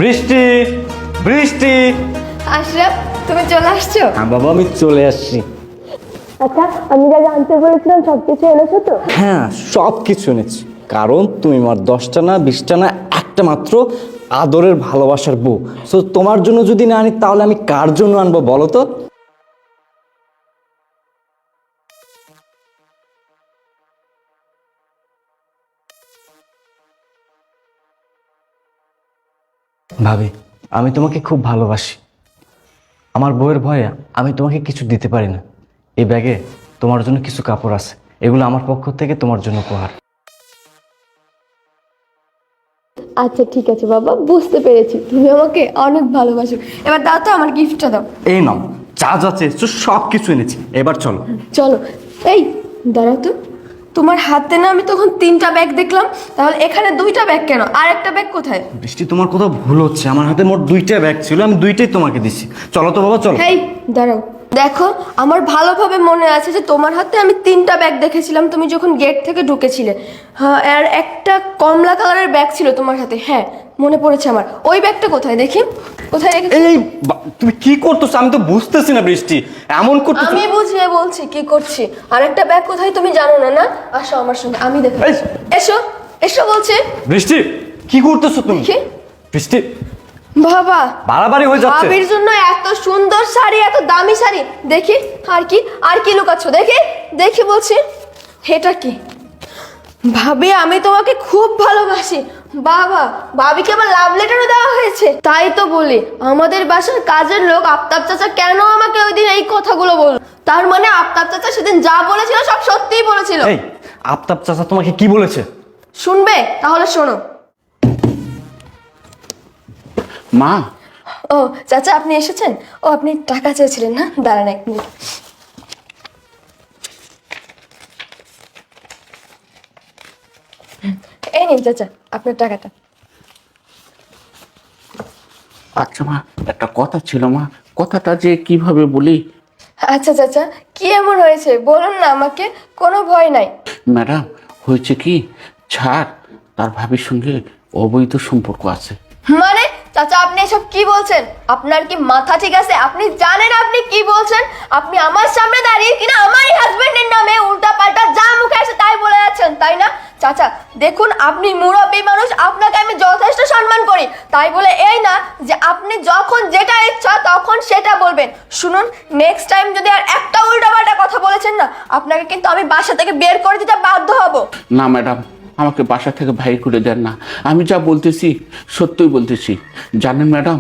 বৃষ্টি বৃষ্টি। আশরাফ, তুমি চলে আসছো? হ্যাঁ বাবা, আমি চলে আসছি। আচ্ছা, আমি যা জানতে বলেছিলাম সবকিছু এনেছো তো? হ্যাঁ, সব কিছু এনেছি, কারণ তুমি আমার 10টা না 20টা না একটা মাত্র আদরের ভালোবাসার বউ। সো তোমার জন্য যদি না আনি তাহলে আমি কার জন্য আনবো বলো তো? ভাবি, আমি তোমাকে খুব ভালোবাসি। আমার বউয়ের ভয়ে আমি তোমাকে কিছু দিতে পারি না। এই ব্যাগে তোমার জন্য কিছু কাপড় আছে, এগুলো আমার পক্ষ থেকে তোমার জন্য উপহার। আচ্ছা ঠিক আছে বাবা, বুঝতে পেরেছি তুমি আমাকে অনেক ভালোবাসো। এবার দাও তো আমার গিফটটা দাও। এই নাও, যা যা চেয়েছো সব কিছু এনেছি, এবার চলো। চলো। এই দাঁড়াও তো, তোমার হাতে না আমি তখন 3টা ব্যাগ দেখলাম, তাহলে এখানে 2টা ব্যাগ কেন? আর একটা ব্যাগ কোথায়? বৃষ্টি, তোমার কোথাও ভুল হচ্ছে, আমার হাতে মোট 2টা ব্যাগ ছিল, আমি 2টাই তোমাকে দিছি। চলো তো বাবা, চলো। এই দাঁড়াও, দেখো আমার ভালোভাবে মনে আছে যে তোমার হাতে আমি 3টা ব্যাগ দেখেছিলাম তুমি যখন গেট থেকে ঢুকেছিলে। হ্যাঁ, আর একটা কমলা কালারের ব্যাগ ছিল তোমার হাতে। হ্যাঁ, মনে পড়েছে আমার। ওই ব্যাগটা কোথায় দেখি, কোথায় রেখেছি? এই তুমি কি করতেছো? আমি তো বুঝতেছি না বৃষ্টি, এমন করতেছো। আমি বুঝিয়ে বলছি কি করছি। আর একটা ব্যাগ কোথায় তুমি জানো না? না, আসো আমার সঙ্গে, আমি দেখো। এই! এসো এসো বলছি। বৃষ্টি, কি করতেছো তুমি? কি? বৃষ্টি, বাবা, বাড়াবাড়ি হয়ে যাচ্ছে। ভাবির জন্য এত সুন্দর শাড়ি, এত দামি শাড়ি, দেখি। আর কি লুকাচ্ছ? দেখি দেখি বলছি। এটা কি? ভাবি, আমি তোমাকে খুব ভালোবাসি। বাবা, ভাবিকে আবার লাভ লেটারও দেওয়া হয়েছে। তাই তো বলি, আমাদের বাসার কাজের লোক আফতাব চাচা কেন আমাকে ওই দিন এই কথাগুলো বলল? তার মানে আফতাব চাচা সেদিন যা বলেছিল সব সত্যিই বলেছিল। এই, আফতাব চাচা তোমাকে কি বলেছে? শুনবে? তাহলে শোনো। মা, ও চাচা, আপনি এসেছেন? ও, আপনি টাকা চেয়েছিলেন না? দাঁড়ান এক মিনিট। এই নিন চাচা, আপনার টাকাটা। আচ্ছা মা, একটা কথা ছিল মা, কথাটা যে কিভাবে বলি। আচ্ছা চাচা, কি এমন হয়েছে বলুন না আমাকে, কোনো ভয় নাই। ম্যাডাম, হয়েছে কি, ছাড় তার ভাবির সঙ্গে অবৈধ সম্পর্ক আছে। মানে চাচা, আপনি এসব কি বলছেন? আপনার কি মাথা ঠিক আছে? আপনি জানেন আপনি কি বলছেন? আপনি আমার সামনে দাঁড়িয়ে কিনা আমারই হাজবেন্ডের নামে উল্টা পাল্টা যা মুখে আসে তাই বলে যাচ্ছেন, তাই না? চাচা দেখুন, আপনি মুরব্বী মানুষ, আপনাকে আমি যথেষ্ট সম্মান করি, তাই বলে এই না যে আপনি যখন যেটা ইচ্ছা তখন সেটা বলবেন। শুনুন, নেক্সট টাইম যদি আর একটা উল্টা পাল্টা কথা বলেছেন না, আপনাকে কিন্তু আমি বাসা থেকে বের করে দিতে বাধ্য হব। না ম্যাডাম, আমাকে বাসা থেকে বাইর করে দেন না, আমি যা বলতেছি সত্যই বলতেছি। জানেন ম্যাডাম,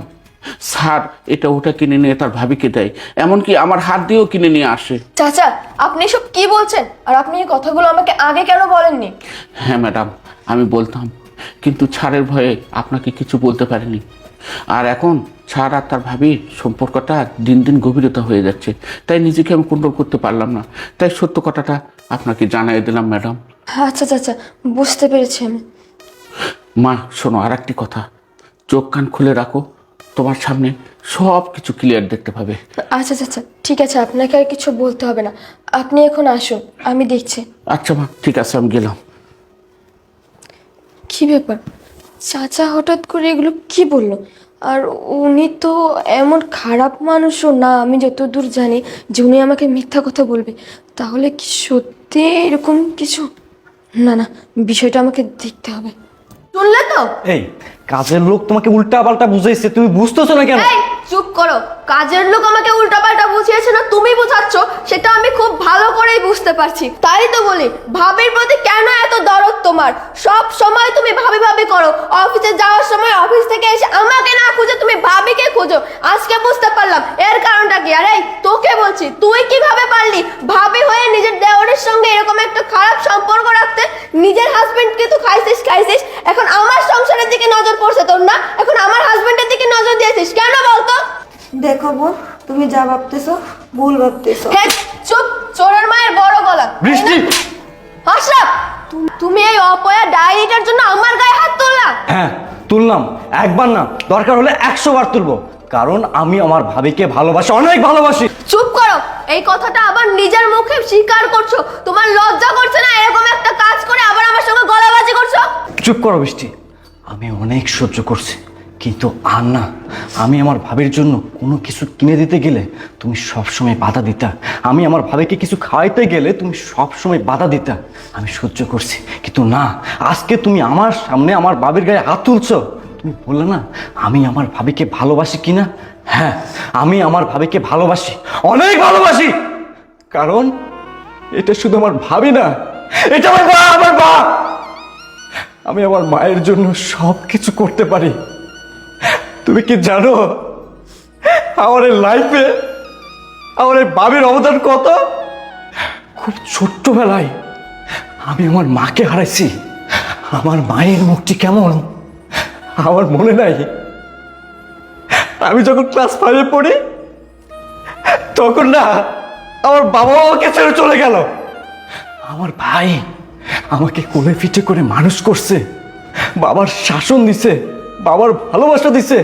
স্যার এটা ওটা কিনে নিয়ে তার ভাবিকে দেয়, এমনকি আমার হাত দিয়েও কিনে নিয়ে আসে। চাচা, আপনি সব কি বলছেন? আর আপনি এই কথাগুলো আমাকে আগে কেন বলেননি? হ্যাঁ ম্যাডাম, আমি বলতাম, কিন্তু ছাড়ের ভয়ে আপনাকে কিছু বলতে পারিনি। আর এখন ছাড় আর তার ভাবি সম্পর্কটা দিন দিন গভীরতা হয়ে যাচ্ছে, তাই নিজেকে আমি কন্ট্রোল করতে পারলাম না, তাই সত্য কথাটা আপনাকে জানাই দিলাম ম্যাডাম। আচ্ছা চাচা, বুঝতে পেরেছি আমি। মা শোনো, আর একটি কথা, চোখ কান খুলে রাখো, তোমার সামনে সব কিছু ক্লিয়ার দেখতে পাবে। আচ্ছা চাচা, ঠিক আছে, আপনাকে আর কিছু বলতে হবে না, আপনি এখন আসুন, আমি দেখছি। আচ্ছা মা, ঠিক আছে, আমি গেলাম। কি ব্যাপার, চাচা হঠাৎ করে এগুলো কি বললো? আর উনি তো এমন খারাপ মানুষও না, আমি যতদূর জানি যে উনি আমাকে মিথ্যা কথা বলবে। তাহলে কি সত্যি এরকম কিছু? না না, বিষয়টা আমাকে দেখতে হবে। শুনলে তো? এই, কাজের লোক তোমাকে উল্টা পাল্টা বুঝাইছে, তুমি বুঝতেছো না কেন? এই চুপ করো। কাজের লোক আমাকে উল্টাপাল্টা বুঝিয়েছে না তুমি বুঝাচ্ছ, সেটা আমি খুব ভালো করেই বুঝতে পারছি। তাই তো বলি, ভাবির প্রতি কেন এত দরদ তোমার? সব সময় তুমি ভাবি ভাবি করো, অফিসে যাওয়ার সময় অফিস থেকে এসে আমাকে না খুঁজে তুমি ভাবিকে খোঁজো। আজকে বুঝতে পারলাম এর কারণটা কি। আর এই তোকে বলছি, তুই কিভাবে পারলি ভাবি হয়ে নিজের দেওরের সঙ্গে এরকম একটা খারাপ সম্পর্ক রাখতে? নিজের হাজবেন্ডকে তো খাইছিস, এখন আমার সংসারের দিকে নজর পড়ছে তোর না? এখন আমার হাজবেন্ডের দিকে নজর দিয়েছিস কেন বলতো? দেখো বোন, তুমি যা ভাবতেছো ভুল ভাবতেছো। হ্যাঁ, চুপ, চোরের মায়ের বড় গলা। বৃষ্টি! আশরাফ, তুমি এই অপয়া ডায়েরিটার জন্য আমার গায়ে হাত তুললা? হ্যাঁ, তুললাম, একবার না, দরকার হলে 100 বার তুলবো, কারণ আমি আমার ভাবিকে ভালোবাসি, অনেক ভালোবাসি। চুপ করো, এই কথাটা আবার নিজের মুখে স্বীকার করছো। তোমার লজ্জা করছে না এরকম একটা কাজ করে আবার আমার সঙ্গে গলাবাজি করছো? চুপ করো বৃষ্টি, আমি অনেক সহ্য করছি, কিন্তু আর না, আমি আমার ভাবির জন্য কোনো কিছু কিনে দিতে গেলে তুমি সবসময় বাধা দিতা। আমি আমার ভাবিকে কিছু খাওয়াইতে গেলে তুমি সবসময় বাধা দিতা। আমি সহ্য করছি, কিন্তু না, আজকে তুমি আমার সামনে আমার ভাবির গায়ে হাত তুলছো। তুমি বললে না আমি আমার ভাবিকে ভালোবাসি কিনা? হ্যাঁ, আমি আমার ভাবিকে ভালোবাসি, অনেক ভালোবাসি। কারণ এটা শুধু আমার ভাবি না, এটা আমার মা, আমার মা। আমি আমার মায়ের জন্য সব কিছু করতে পারি। তুমি কি জানো আমার লাইফে আমার এই বাবির অবদান কত? খুব ছোট্টবেলায় আমি আমার মাকে হারাইছি। আমার মায়ের মুখটি কেমন আমার মনে নাই। আমি যখন ক্লাস 5-এ পড়ি তখন না আমার বাবা আমাকে ছেড়ে চলে গেল। আমার ভাই আমাকে কোলে পিঠে করে মানুষ করছে, বাবার শাসন দিছে, বাবার ভালোবাসা দিছে,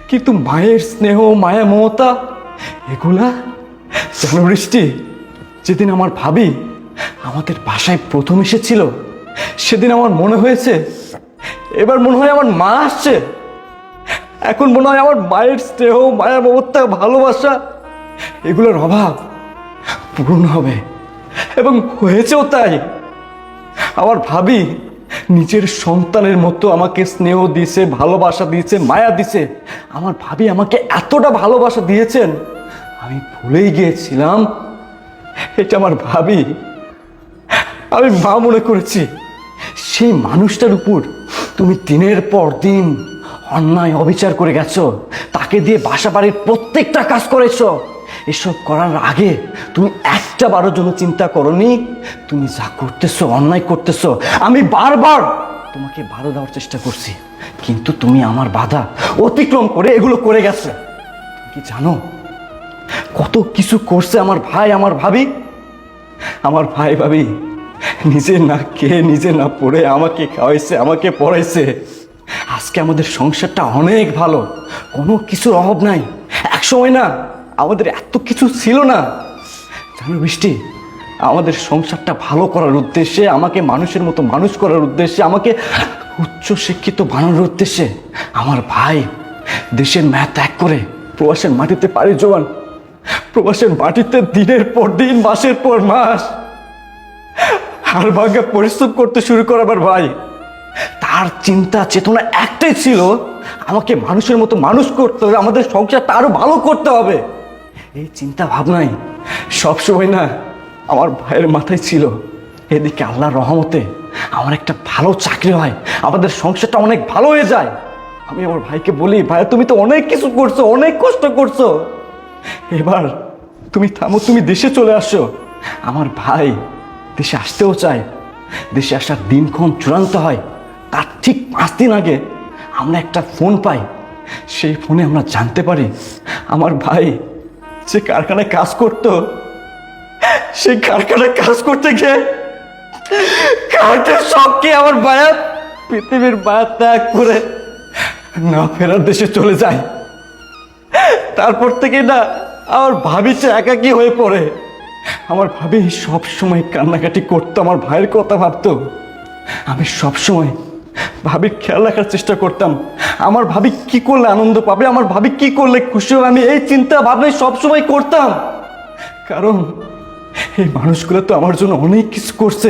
কিন্তু মায়ের স্নেহ, মায়া, মমতা এগুলা জানো বৃষ্টি, যেদিন আমার ভাবি আমাদের বাসায় প্রথম এসেছিল সেদিন আমার মনে হয়েছে এবার মনে হয় আমার মা আসছে। এখন মনে হয় আমার মায়ের স্নেহ, মায়া, মমতা, ভালোবাসা এগুলোর অভাব পূরণ হবে, এবং হয়েছেও তাই। আমার ভাবি নিজের সন্তানের মতো আমাকে স্নেহ দিয়েছে, ভালোবাসা দিয়েছে, মায়া দিয়েছে। আমার ভাবি আমাকে এতটা ভালোবাসা দিয়েছেন আমি ভুলেই গিয়েছিলাম এটা আমার ভাবি। আমি মা মনে করেছি। সেই মানুষটার উপর তুমি দিনের পর দিন অন্যায় অবিচার করে গেছো, তাকে দিয়ে বাসা বাড়ির প্রত্যেকটা কাজ করেছো। এসব করার আগে তুমি একটা বারের জন্য চিন্তা করোনি তুমি যা করতেছো অন্যায় করতেছো। আমি বারবার তোমাকে বাধা দেওয়ার চেষ্টা করছি, কিন্তু তুমি আমার বাধা অতিক্রম করে এগুলো করে গেছো। কি জানো কত কিছু করছে আমার ভাই, আমার ভাবি? আমার ভাই ভাবি নিজে না খেয়ে, নিজে না পড়ে আমাকে খাওয়াইছে, আমাকে পড়াইছে। আজকে আমাদের সংসারটা অনেক ভালো, কোনো কিছুর অভাব নাই। এক সময় না আমাদের এত কিছু ছিল না, জানো বৃষ্টি, আমাদের সংসারটা ভালো করার উদ্দেশ্যে, আমাকে মানুষের মতো মানুষ করার উদ্দেশ্যে, আমাকে উচ্চ শিক্ষিত বানানোর উদ্দেশ্যে আমার ভাই দেশের মায়া ত্যাগ করে প্রবাসের মাটিতে পাড়ি জোয়ান, প্রবাসের মাটিতে দিনের পর দিন, মাসের পর মাস হাড় ভাঙা পরিশ্রম করতে শুরু করে আমার ভাই। তার চিন্তা চেতনা একটাই ছিল, আমাকে মানুষের মতো মানুষ করতে হবে, আমাদের সংসারটা আরো ভালো করতে হবে। এই চিন্তা ভাবনাই সবসময় না আমার ভাইয়ের মাথায় ছিল। এদিকে আল্লাহর রহমতে আমার একটা ভালো চাকরি হয়, আমাদের সংসারটা অনেক ভালো হয়ে যায়। আমি আমার ভাইকে বলি, ভাই তুমি তো অনেক কিছু করছো, অনেক কষ্ট করছো, এবার তুমি থামো, তুমি দেশে চলে আসো। আমার ভাই দেশে আসতেও চায়। দেশে আসার দিনক্ষণ চূড়ান্ত হয় তার ঠিক 5 দিন আগে আমরা একটা ফোন পাই। সেই ফোনে আমরা জানতে পারি আমার ভাই যে কারখানায় কাজ করত, সেই কারখানায় কাজ করতে গিয়ে কার্ডের শখকে আমার ভাইয়া পৃথিবীর মায়া ত্যাগ করে না ফেরার দেশে চলে যায়। তারপর থেকে না আমার ভাবিটা একাকী হয়ে পড়ে। আমার ভাবি সব সময় কান্নাকাটি করতো, আমার ভাইয়ের কথা ভাবতো। আমি সব সময় ভাবির খেয়াল রাখার চেষ্টা করতাম, আমার ভাবি কি করলে আনন্দ পাবে, আমার ভাবি কি করলে খুশি হবে, আমি এই চিন্তা ভাবনাই সবসময় করতাম। কারণ এই মানুষগুলো তো আমার জন্য অনেক কিছু করছে।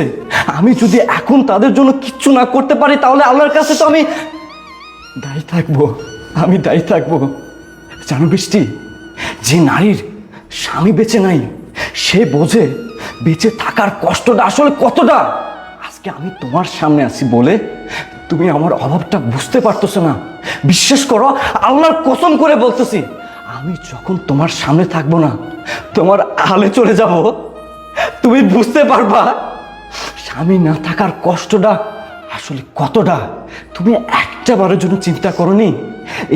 আমি যদি এখন তাদের জন্য কিচ্ছু না করতে পারি তাহলে আল্লাহর কাছে তো আমি দায়ী থাকবো, আমি দায়ী থাকবো। জানো বৃষ্টি, যে নারীর স্বামী বেঁচে নাই সে বোঝে বেঁচে থাকার কষ্টটা আসলে কতটা। আজকে আমি তোমার সামনে আছি বলে তুমি আমার অভাবটা বুঝতে পারতেছো না। বিশ্বাস করো, আল্লাহর কসম করে বলতেছি, আমি যখন তোমার সামনে থাকবো না, তোমার আলে চলে যাব, তুমি বুঝতে পারবা স্বামী না থাকার কষ্টটা আসলে কতটা। তুমি একটা বারের জন্য চিন্তা করোনি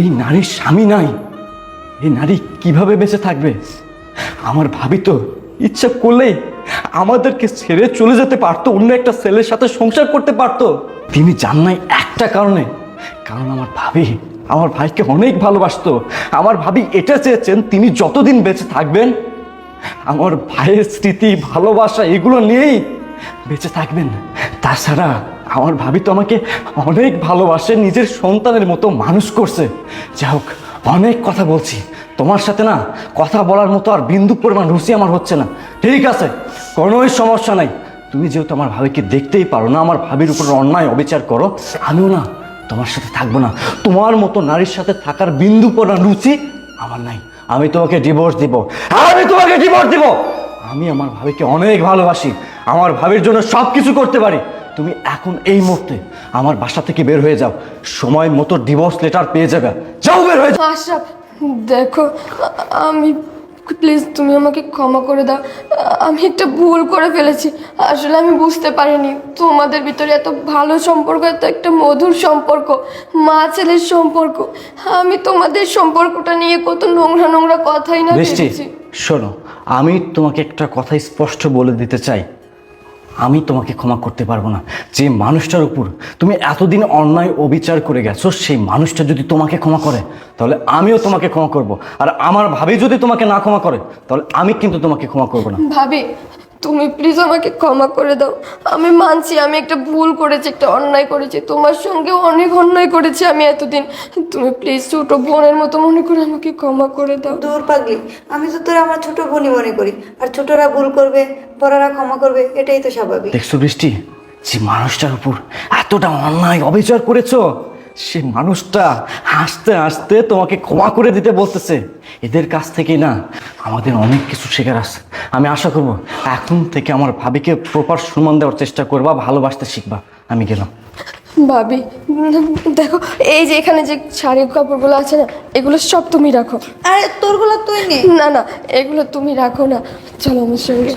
এই নারীর স্বামী নাই, এই নারী কিভাবে বেঁচে থাকবে? আমার ভাবি তো ইচ্ছা করলেই আমাদেরকে ছেড়ে চলে যেতে পারতো, অন্য একটা ছেলের সাথে সংসার করতে পারতো। তিনি জান নাই একটা কারণে, কারণ আমার ভাবি আমার ভাইকে অনেক ভালোবাসতো। আমার ভাবি এটা চেয়েছেন তিনি যতদিন বেঁচে থাকবেন আমার ভাইয়ের স্মৃতি, ভালোবাসা এগুলো নিয়েই বেঁচে থাকবেন। তাছাড়া আমার ভাবি তো আমাকে অনেক ভালোবাসে, নিজের সন্তানের মতো মানুষ করছে। যাই হোক, অনেক কথা বলছি, তোমার সাথে না কথা বলার মতো আর বিন্দু পরিমাণ রুচি আমার হচ্ছে না। ঠিক আছে, কোনোই সমস্যা নাই। তুমি যেহেতু আমার ভাবিকে দেখতেই পারো না, আমার ভাবির উপর অন্যায় অবিচার করো, আমিও না তোমার সাথে থাকবো না। তোমার মতো নারীর সাথে থাকার বিন্দু পরিমাণ রুচি আমার নাই। আমি তোমাকে ডিভোর্স দিব, আমি তোমাকে ডিভোর্স দিব। আমি আমার ভাবিকে অনেক ভালোবাসি, আমার ভাবির জন্য সব কিছু করতে পারি। তুমি এখন এই মুহূর্তে আমার বাসা থেকে বের হয়ে যাও, সময় মতো ডিভোর্স লেটার পেয়ে যাবে। যাও, বের হয়ে যাও। আশরাফ, দেখো, আমি প্লিজ তুমি আমাকে ক্ষমা করে দাও। আমি একটা ভুল করে ফেলেছি। আসলে আমি বুঝতে পারিনি তোমাদের ভিতরে এত ভালো সম্পর্ক, এত একটা মধুর সম্পর্ক, মা ছেলের সম্পর্ক। আমি তোমাদের সম্পর্কটা নিয়ে কত নোংরা নোংরা কথাই না বৃষ্টি, ভেবেছি। শোনো, আমি তোমাকে একটা কথা স্পষ্ট বলে দিতে চাই। আমি তোমাকে ক্ষমা করতে পারবো না। যে মানুষটার উপর তুমি এতদিন অন্যায় অবিচার করে গেছো, সেই মানুষটা যদি তোমাকে ক্ষমা করে, তাহলে আমিও তোমাকে ক্ষমা করব। আর আমার ভাবি যদি তোমাকে না ক্ষমা করে, তাহলে আমি কিন্তু তোমাকে ক্ষমা করবো না। ভাবি, তুমি প্লিজ আমাকে ক্ষমা করে দাও। আমি মানছি আমি একটা ভুল করেছি, একটা অন্যায় করেছি, তোমার সঙ্গে অনেক অন্যায় করেছি আমি এতদিন। তুমি প্লিজ ছোট বোনের মতো মনে করে আমাকে ক্ষমা করে দাও। দূর পাগলি, আমি তো তোরা আমার ছোট বোনই মনে করি, আর ছোটরা ভুল করবে, বড়রা ক্ষমা করবে, এটাই তো স্বাভাবিক। দেখছো বৃষ্টি, যে মানুষটার উপর এতটা অন্যায় অবিচার করেছো, সে মানুষটা হাসতে হাসতে তোমাকে ক্ষমা করে দিতে বলতেছে। এদের কাছ থেকে না আমাদের অনেক কিছু শেখার আছে। আমি আশা করব এখন থেকে আমার ভাবিকে প্রপার সম্মান দেওয়ার চেষ্টা করবা, ভালোবাসতে শিখবা। আমি গেলাম। ভাবি, দেখো, এই যে এখানে যে শাড়ির কাপড়গুলো আছে না, এগুলো সব তুমি রাখো। আরে তোরগুলো তুই নে। না না, এগুলো তুমি রাখো না, চলো আমার সঙ্গে।